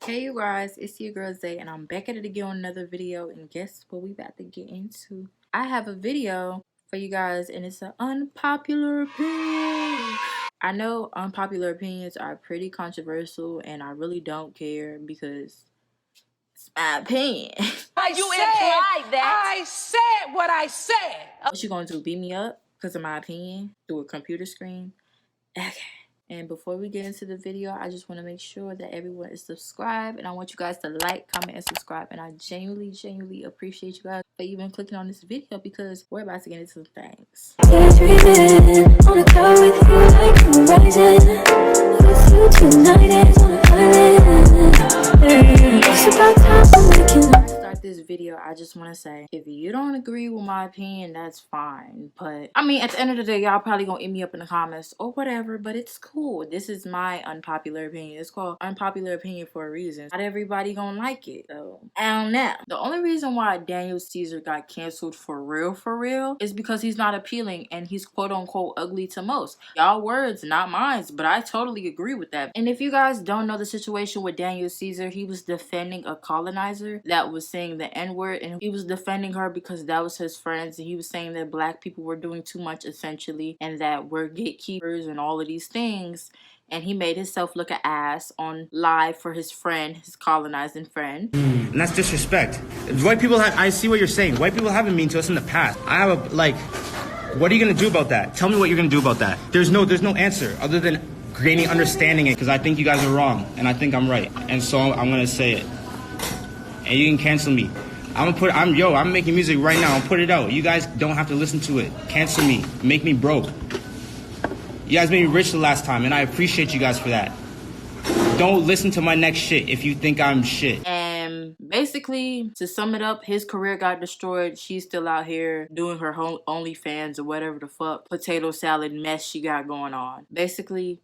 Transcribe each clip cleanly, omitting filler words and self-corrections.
Hey you guys, it's your girl Zay and I'm back at it again on another video, and guess what we about to get into? I have a video for you guys and it's an unpopular opinion. I know unpopular opinions are pretty controversial and I really don't care because it's my opinion. You implied that. I said what I said. What you gonna do, beat me up because of my opinion through a computer screen? Okay. And before we get into the video, I just want to make sure that everyone is subscribed. And I want you guys to like, comment, and subscribe. And I genuinely appreciate you guys for even clicking on this video because we're about to get into some things. This video, I just want to say, if you don't agree with my opinion, that's fine. But I mean, at the end of the day, y'all probably gonna eat me up in the comments or whatever, but it's cool. This is my unpopular opinion. It's called unpopular opinion for a reason. Not everybody gonna like it, so I don't know. The only reason why Daniel Caesar got canceled for real is because he's not appealing and he's quote unquote ugly to most. Y'all words, not mine, but I totally agree with that. And if you guys don't know the situation with Daniel Caesar, he was defending a colonizer that was saying the N-word, and he was defending her because that was his friends, and he was saying that black people were doing too much essentially and that we're gatekeepers and all of these things. And he made himself look an ass on live for his friend, his colonizing friend. And that's disrespect. White people have, I see what you're saying. White people haven't been mean to us in the past. I have a, like, what are you gonna do about that? Tell me what you're gonna do about that. There's no answer other than gaining understanding it, because I think you guys are wrong and I think I'm right. And so I'm gonna say it. And you can cancel me. I'm making music right now. I'll put it out. You guys don't have to listen to it. Cancel me. Make me broke. You guys made me rich the last time, and I appreciate you guys for that. Don't listen to my next shit if you think I'm shit. And basically, to sum it up, his career got destroyed. She's still out here doing her OnlyFans or whatever the fuck potato salad mess she got going on. Basically,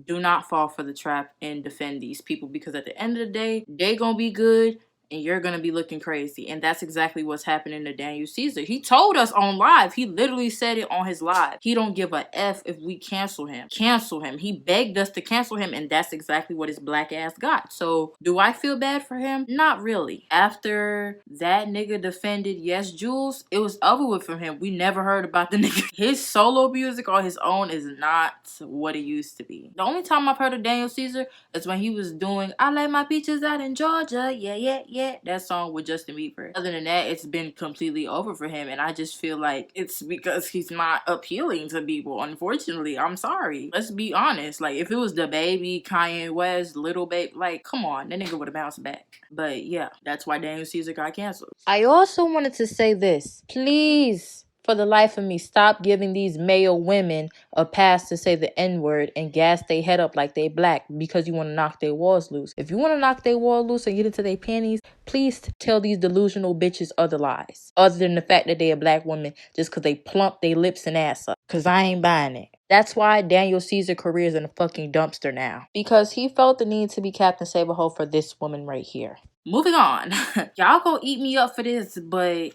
do not fall for the trap and defend these people, because at the end of the day, they gonna be good and you're gonna be looking crazy. And that's exactly what's happening to Daniel Caesar. He told us on live. He literally said it on his live. He don't give a F if we cancel him. Cancel him. He begged us to cancel him, and that's exactly what his black ass got. So do I feel bad for him? Not really. After that nigga defended Yes Jules, it was over with from him. We never heard about the nigga. His solo music on his own is not what it used to be. The only time I've heard of Daniel Caesar is when he was doing I Like My Peaches Out in Georgia. Yeah. That song with Justin Bieber. Other than that, it's been completely over for him, and I just feel like it's because he's not appealing to people, unfortunately. I'm sorry. Let's be honest. Like, if it was the Baby, Kanye West, Little Babe, like, come on, that nigga would have bounced back. But yeah, that's why Daniel Caesar got canceled. I also wanted to say this. Please, for the life of me, stop giving these male women a pass to say the N-word and gas they head up like they black because you want to knock their walls loose. If you want to knock their wall loose and get into their panties, please tell these delusional bitches other lies. Other than the fact that they a black woman just because they plump their lips and ass up. Because I ain't buying it. That's why Daniel Caesar's career is in a fucking dumpster now. Because he felt the need to be Captain Save-A-Ho for this woman right here. Moving on. Y'all gonna eat me up for this, but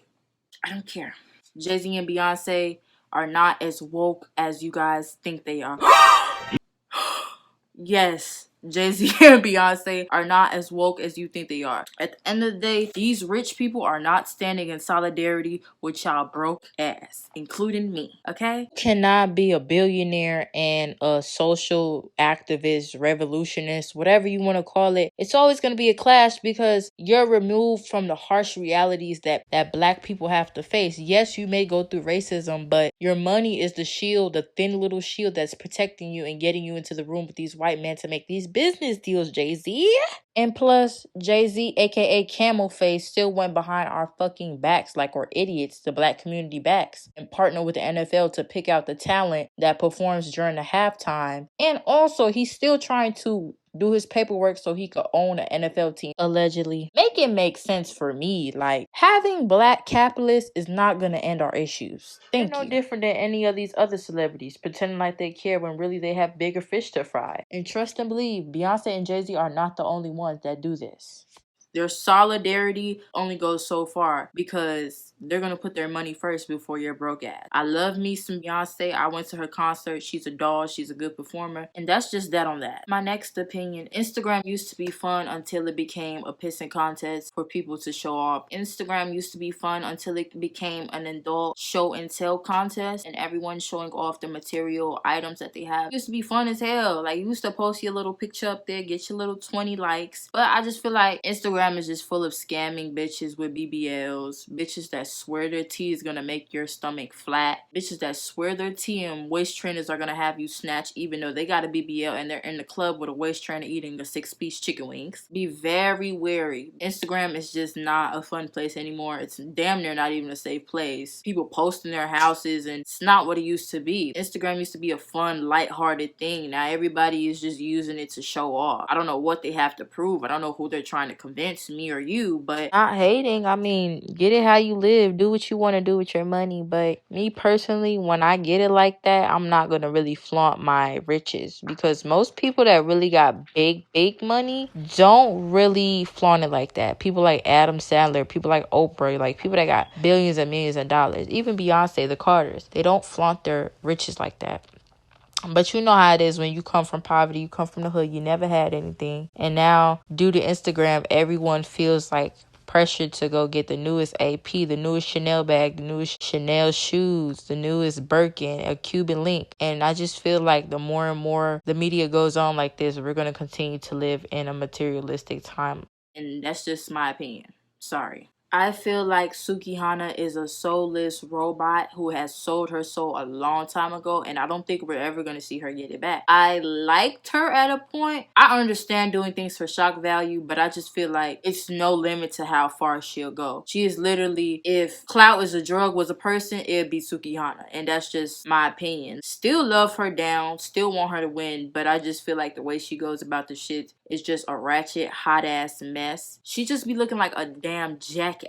I don't care. Jay-Z and Beyonce are not as woke as you guys think they are. Yes, Jay-Z and Beyonce are not as woke as you think they are. At the end of the day, these rich people are not standing in solidarity with y'all broke ass, including me, okay? Cannot be a billionaire and a social activist, revolutionist, whatever you want to call it. It's always going to be a clash because you're removed from the harsh realities that black people have to face. Yes, you may go through racism, but your money is the shield, the thin little shield that's protecting you and getting you into the room with these white men to make these business deals, Jay-Z. And plus, Jay-Z, aka Camel Face, still went behind our fucking backs like we're idiots, the black community backs, and partnered with the NFL to pick out the talent that performs during the halftime. And also, he's still trying to do his paperwork so he could own an NFL team, allegedly. Make it make sense for me. Like, having black capitalists is not going to end our issues. They're no different than any of these other celebrities, pretending like they care when really they have bigger fish to fry. And trust and believe, Beyonce and Jay-Z are not the only ones that do this. Their solidarity only goes so far because they're gonna put their money first before your broke ass. I love me some Beyonce. I went to her concert. She's a doll. She's a good performer. And that's just that on that. My next opinion, Instagram used to be fun until it became a pissing contest for people to show off. Instagram used to be fun until it became an adult show and tell contest and everyone showing off the material items that they have. It used to be fun as hell. Like, you used to post your little picture up there, get your little 20 likes. But I just feel like Instagram is just full of scamming bitches with BBLs, bitches that swear their tea is gonna make your stomach flat, bitches that swear their tea and waist trainers are gonna have you snatch even though they got a BBL and they're in the club with a waist trainer eating a 6-piece chicken wings. Be very wary. Instagram is just not a fun place anymore. It's damn near not even a safe place. People posting their houses and it's not what it used to be. Instagram used to be a fun, lighthearted thing. Now everybody is just using it to show off. I don't know what they have to prove. I don't know who they're trying to convince, me or you, but Not hating. I mean, get it how you live. Do what you want to do with your money. But me personally, when I get it like that, I'm not going to really flaunt my riches. Because most people that really got big money don't really flaunt it like that. People like Adam Sandler, people like Oprah, like people that got billions and millions of dollars. Even Beyonce, the Carters, they don't flaunt their riches like that. But you know how it is when you come from poverty, you come from the hood, you never had anything. And now, due to Instagram, everyone feels like pressured to go get the newest AP, the newest Chanel bag, the newest Chanel shoes, the newest Birkin, a Cuban link. And I just feel like the more and more the media goes on like this, we're going to continue to live in a materialistic time. and that's just my opinion. Sorry. I feel like Sukihana is a soulless robot who has sold her soul a long time ago, and I don't think we're ever going to see her get it back. I liked her at a point. I understand doing things for shock value, but I just feel like it's no limit to how far she'll go. She is literally, if clout is a drug, was a person, it'd be Sukihana, and that's just my opinion. Still love her down, still want her to win, but I just feel like the way she goes about the shit is just a ratchet, hot-ass mess. She just be looking like a damn jackass.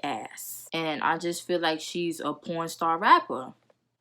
And I just feel like she's a porn star rapper.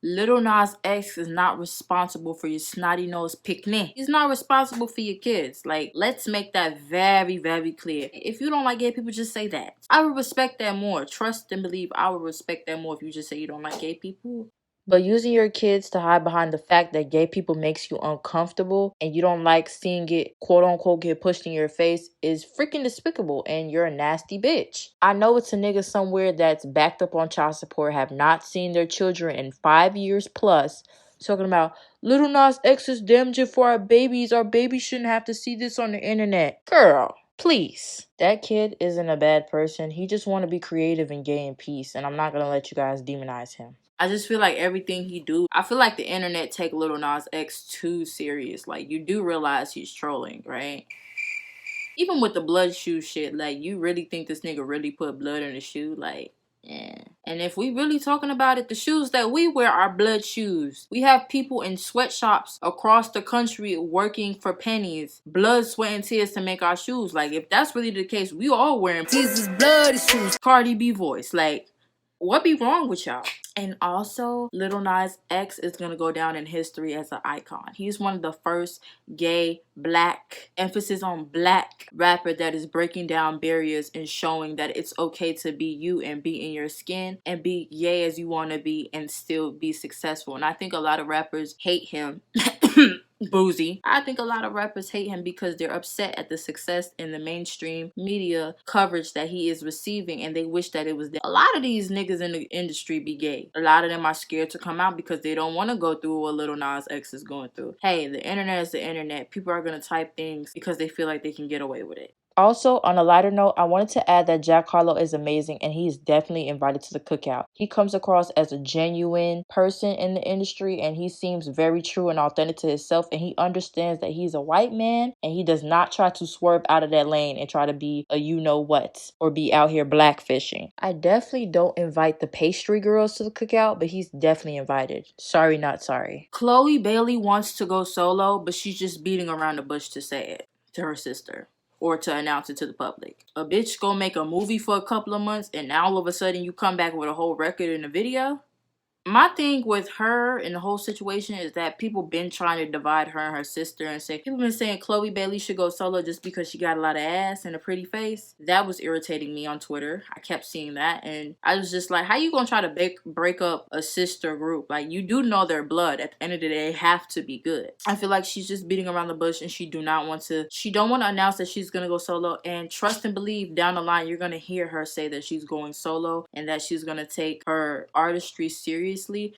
Lil Nas X is not responsible for your snotty nose picnic. He's not responsible for your kids. Like, let's make that very, very clear. If you don't like gay people, just say that. I would respect that more. Trust and believe I would respect that more if you just say you don't like gay people. But using your kids to hide behind the fact that gay people makes you uncomfortable and you don't like seeing it, quote unquote, get pushed in your face is freaking despicable, and you're a nasty bitch. I know it's a nigga somewhere that's backed up on child support, have not seen their children in 5 years plus, talking about Lil Nas X is damaging for our babies. Our babies shouldn't have to see this on the internet. Girl, please. That kid isn't a bad person. He just want to be creative and gay in peace, and I'm not going to let you guys demonize him. I just feel like everything he do, I feel like the internet take Lil Nas X too serious. Like, you do realize he's trolling, right? Even with the blood shoe shit, like, you really think this nigga really put blood in the shoe? Like, yeah. And if we really talking about it, the shoes that we wear are blood shoes. We have people in sweatshops across the country working for pennies, blood, sweat, and tears to make our shoes. Like, if that's really the case, we all wearing Jesus blood shoes. Cardi B voice. Like, what be wrong with y'all? And also, Lil Nas X is gonna go down in history as an icon. He's one of the first gay, black, emphasis on black rapper that is breaking down barriers and showing that it's okay to be you and be in your skin and be gay as you want to be and still be successful. And I think a lot of rappers hate him. Boozy. I think a lot of rappers hate him because they're upset at the success in the mainstream media coverage that he is receiving, and they wish that it was there. A lot of these niggas in the industry be gay. A lot of them are scared to come out because they don't want to go through what Lil Nas X is going through. Hey, the internet is the internet. People are going to type things because they feel like they can get away with it. Also, on a lighter note, I wanted to add that Jack Harlow is amazing and he is definitely invited to the cookout. He comes across as a genuine person in the industry and he seems very true and authentic to himself, and he understands that he's a white man and he does not try to swerve out of that lane and try to be a you-know-what or be out here blackfishing. I definitely don't invite the pastry girls to the cookout, but he's definitely invited. Sorry, not sorry. Chloe Bailey wants to go solo, but she's just beating around the bush to say it to her sister or to announce it to the public. A bitch go make a movie for a couple of months and now all of a sudden you come back with a whole record in a video? My thing with her and the whole situation is that people been trying to divide her and her sister and say people been saying Chloe Bailey should go solo just because she got a lot of ass and a pretty face. That was irritating me on Twitter. I kept seeing that and I was just like, how you gonna try to break up a sister group? Like, you do know their blood. At the end of the day, they have to be good. I feel like she's just beating around the bush and she don't want to announce that she's gonna go solo, and trust and believe down the line you're gonna hear her say that she's going solo and that she's gonna take her artistry seriously.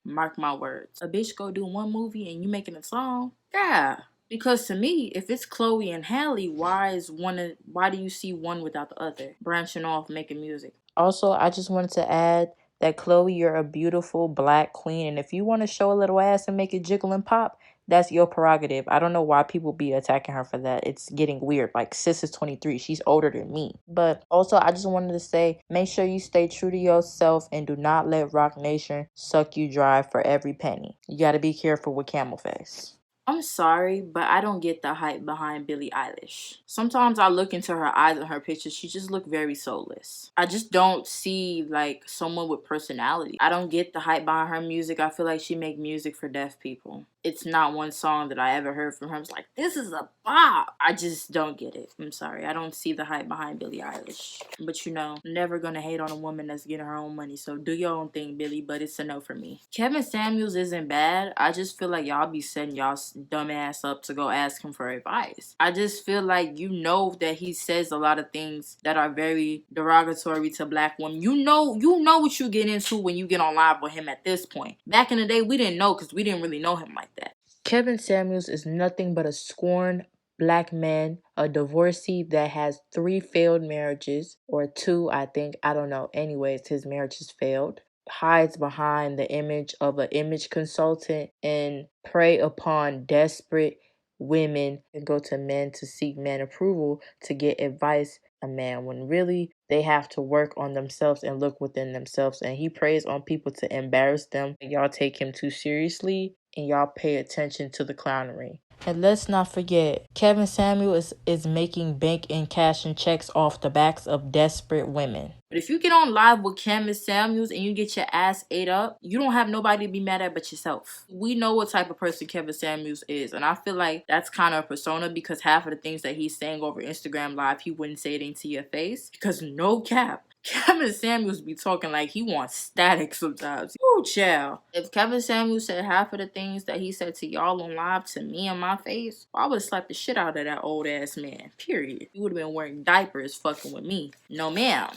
Mark my words. A bitch go do one movie and you making a song? Yeah. Because to me, if it's Chloe and Halle, why do you see one without the other? Branching off, making music. Also, I just wanted to add that Chloe, you're a beautiful black queen, and if you want to show a little ass and make it jiggle and pop, that's your prerogative. I don't know why people be attacking her for that. It's getting weird. Like, sis is 23. She's older than me. But also, I just wanted to say, make sure you stay true to yourself and do not let Rock Nation suck you dry for every penny. You got to be careful with Camel Face. I'm sorry, but I don't get the hype behind Billie Eilish. Sometimes I look into her eyes and her pictures, she just look very soulless. I just don't see, like, someone with personality. I don't get the hype behind her music. I feel like she make music for deaf people. It's not one song that I ever heard from her. It's like, this is a bop. I just don't get it. I'm sorry. I don't see the hype behind Billie Eilish. But you know, I'm never gonna hate on a woman that's getting her own money. So do your own thing, Billie, but it's a no for me. Kevin Samuels isn't bad. I just feel like y'all be setting y'all dumb ass up to go ask him for advice. I just feel like you know that he says a lot of things that are very derogatory to black women. You know what you get into when you get on live with him at this point. Back in the day, we didn't know because we didn't really know him like that. Kevin Samuels is nothing but a scorned black man, a divorcee that has 3 failed marriages, or 2, I think. I don't know. Anyways, his marriage has failed. Hides behind the image of an image consultant and prey upon desperate women and go to men to seek man approval to get advice a man, when really they have to work on themselves and look within themselves. And he preys on people to embarrass them. Y'all take him too seriously and y'all pay attention to the clownery. And let's not forget, Kevin Samuels is making bank and cashing checks off the backs of desperate women. But if you get on live with Kevin Samuels and you get your ass ate up, you don't have nobody to be mad at but yourself. We know what type of person Kevin Samuels is. And I feel like that's kind of a persona, because half of the things that he's saying over Instagram Live, he wouldn't say it into your face. Because no cap, Kevin Samuels be talking like he wants static sometimes. Ooh, child. If Kevin Samuels said half of the things that he said to y'all on live to me in my face, I would have slapped the shit out of that old ass man. Period. He would have been wearing diapers fucking with me. No ma'am.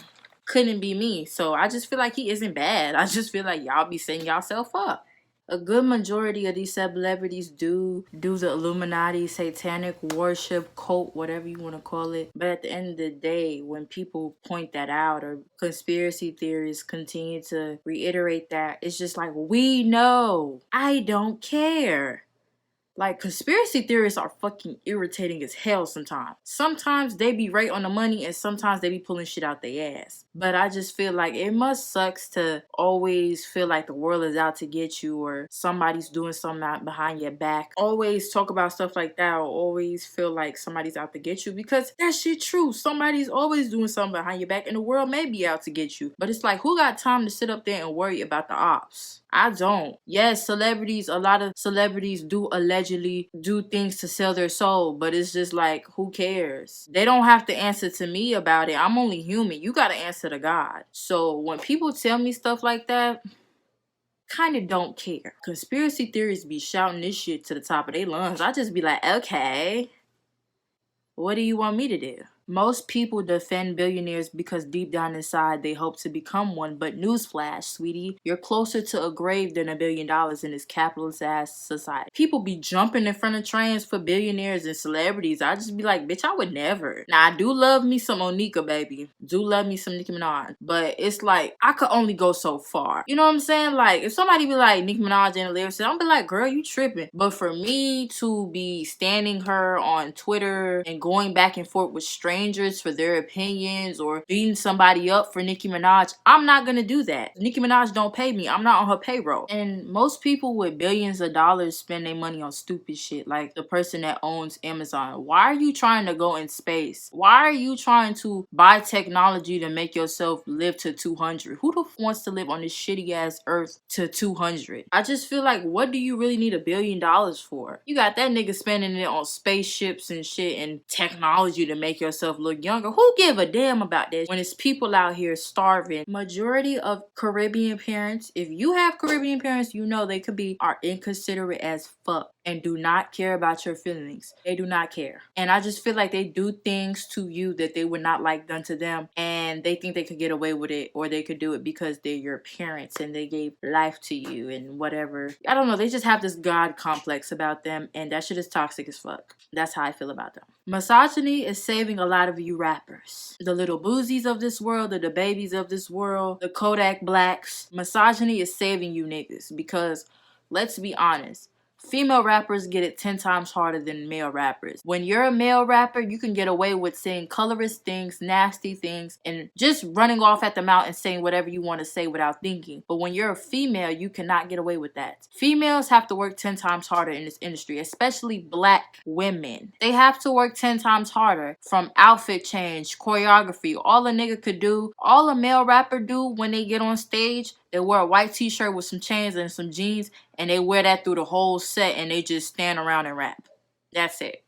Couldn't be me. So I just feel like he isn't bad. I just feel like y'all be setting yourself up. A good majority of these celebrities do the Illuminati, satanic worship, cult, whatever you want to call it. But at the end of the day, when people point that out or conspiracy theories continue to reiterate that, it's just like, we know. I don't care. Like, conspiracy theorists are fucking irritating as hell sometimes. Sometimes they be right on the money and sometimes they be pulling shit out their ass. But I just feel like it must sucks to always feel like the world is out to get you or somebody's doing something out behind your back. Always talk about stuff like that or always feel like somebody's out to get you, because that shit true. Somebody's always doing something behind your back and the world may be out to get you. But it's like, who got time to sit up there and worry about the ops? I don't. Yes, a lot of celebrities do allegedly do things to sell their soul, but it's just like, who cares? They don't have to answer to me about it. I'm only human. You gotta answer to God. So when people tell me stuff like that, kind of don't care. Conspiracy theories be shouting this shit to the top of their lungs. I just be like, okay, what do you want me to do? Most people defend billionaires because deep down inside they hope to become one, but newsflash, sweetie, you're closer to a grave than $1 billion in this capitalist ass society. People be jumping in front of trains for billionaires and celebrities. I just be like, bitch, I would never. Now, I do love me some Onika, baby. Do love me some Nicki Minaj. But it's like, I could only go so far. You know what I'm saying? Like, if somebody be like Nicki Minaj and the lyrics, I'll be like, girl, you tripping. But for me to be standing her on Twitter and going back and forth with strangers strangers for their opinions or beating somebody up for Nicki Minaj, I'm not gonna do that. Nicki Minaj don't pay me. I'm not on her payroll. And most people with billions of dollars spend their money on stupid shit, like the person that owns Amazon. Why are you trying to go in space? Why are you trying to buy technology to make yourself live to 200? Who the f wants to live on this shitty ass earth to 200? I just feel like, what do you really need $1 billion for? You got that nigga spending it on spaceships and shit and technology to make yourself look younger. Who give a damn about this when it's people out here starving? Majority of Caribbean parents, if you have Caribbean parents, you know they are inconsiderate as fuck and do not care about your feelings. They do not care. And I just feel like they do things to you that they would not like done to them, and they think they could get away with it, or they could do it because they're your parents and they gave life to you and whatever. I don't know, they just have this God complex about them, and that shit is toxic as fuck. That's how I feel about them. Misogyny is saving a lot of you rappers. The Little Boozies of this world, the babies of this world, the Kodak Blacks. Misogyny is saving you niggas because, let's be honest, female rappers get it 10 times harder than male rappers. When you're a male rapper, you can get away with saying colorist things, nasty things, and just running off at the mouth and saying whatever you want to say without thinking. But when you're a female, you cannot get away with that. Females have to work 10 times harder in this industry, especially black women. They have to work 10 times harder, from outfit change, choreography. All a nigga could do, all a male rapper do when they get on stage, they wear a white t-shirt with some chains and some jeans, and they wear that through the whole set, and they just stand around and rap. That's it.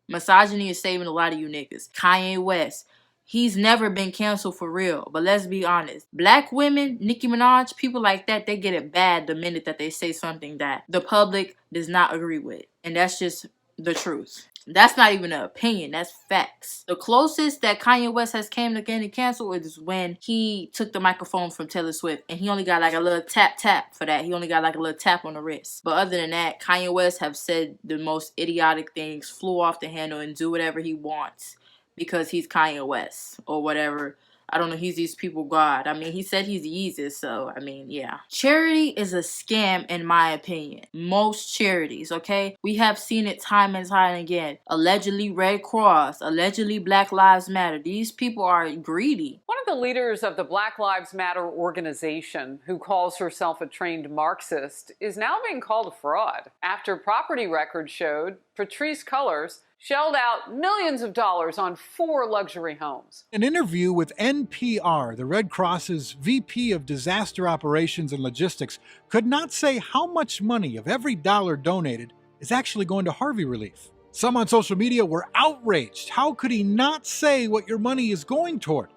Misogyny is saving a lot of you niggas. Kanye West, he's never been canceled for real, but let's be honest. Black women, Nicki Minaj, people like that, they get it bad the minute that they say something that the public does not agree with. And that's just the truth. That's not even an opinion, that's facts. The closest that Kanye West has came to getting canceled is when he took the microphone from Taylor Swift, and he only got like a little tap for that. He only got like a little tap on the wrist. But other than that, Kanye West have said the most idiotic things, flew off the handle, and do whatever he wants because he's Kanye West or whatever. I don't know, he's these people God. I mean, he said he's Yeezus, so, I mean, yeah. Charity is a scam, in my opinion. Most charities, okay? We have seen it time and time again. Allegedly Red Cross, allegedly Black Lives Matter. These people are greedy. One of the leaders of the Black Lives Matter organization, who calls herself a trained Marxist, is now being called a fraud after property records showed Patrisse Cullors shelled out millions of dollars on 4 luxury homes. An interview with NPR, the Red Cross's VP of Disaster Operations and Logistics, could not say how much money of every dollar donated is actually going to Harvey relief. Some on social media were outraged. How could he not say what your money is going toward?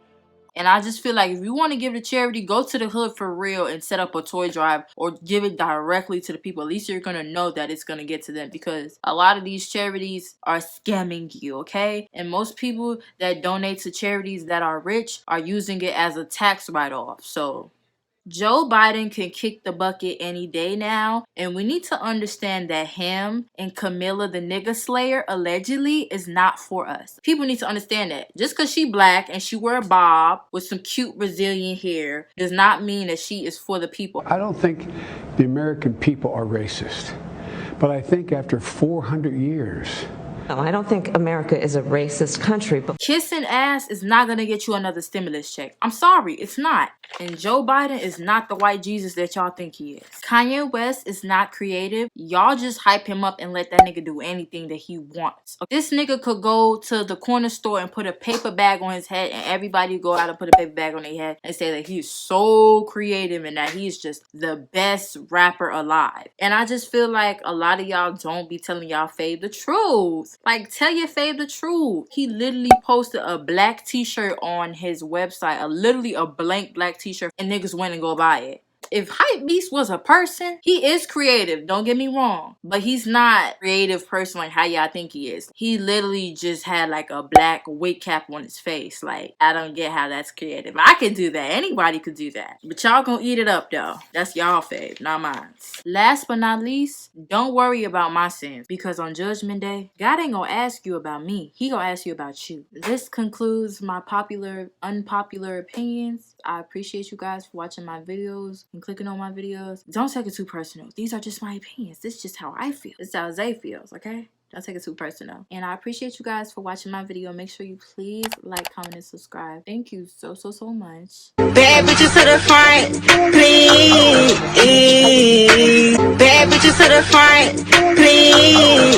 And I just feel like if you want to give it to charity, go to the hood for real and set up a toy drive or give it directly to the people. At least you're going to know that it's going to get to them, because a lot of these charities are scamming you, okay? And most people that donate to charities that are rich are using it as a tax write-off. So Joe Biden can kick the bucket any day now, and we need to understand that him and Camilla the nigga slayer allegedly is not for us. People need to understand that. Just because she black and she wear a bob with some cute Brazilian hair does not mean that she is for the people. I don't think the American people are racist, but I think after 400 years, No, I don't think America is a racist country. But kissing ass is not going to get you another stimulus check. I'm sorry, it's not. And Joe Biden is not the white Jesus that y'all think he is. Kanye West is not creative. Y'all just hype him up and let that nigga do anything that he wants. This nigga could go to the corner store and put a paper bag on his head, and everybody go out and put a paper bag on their head and say that he's so creative and that he's just the best rapper alive. And I just feel like a lot of y'all don't be telling y'all fave the truth. Like, tell your fave the truth. He literally posted a black t-shirt on his website, literally a blank black t-shirt, and niggas went and go buy it. If Hypebeast was a person, he is creative, don't get me wrong. But he's not a creative person like how y'all think he is. He literally just had like a black wig cap on his face. Like, I don't get how that's creative. I could do that. Anybody could do that. But y'all gonna eat it up though. That's y'all fave, not mine. Last but not least, don't worry about my sins. Because on Judgment Day, God ain't gonna ask you about me. He gonna ask you about you. This concludes my unpopular opinions. I appreciate you guys for watching my videos. and clicking on my videos. Don't take it too personal. These are just my opinions. This is just how I feel. This is how Zay feels, okay? Don't take it too personal. And I appreciate you guys for watching my video. Make sure you please like, comment, and subscribe. Thank you so much. Bad bitches to the front, please. Bad bitches to the front, please.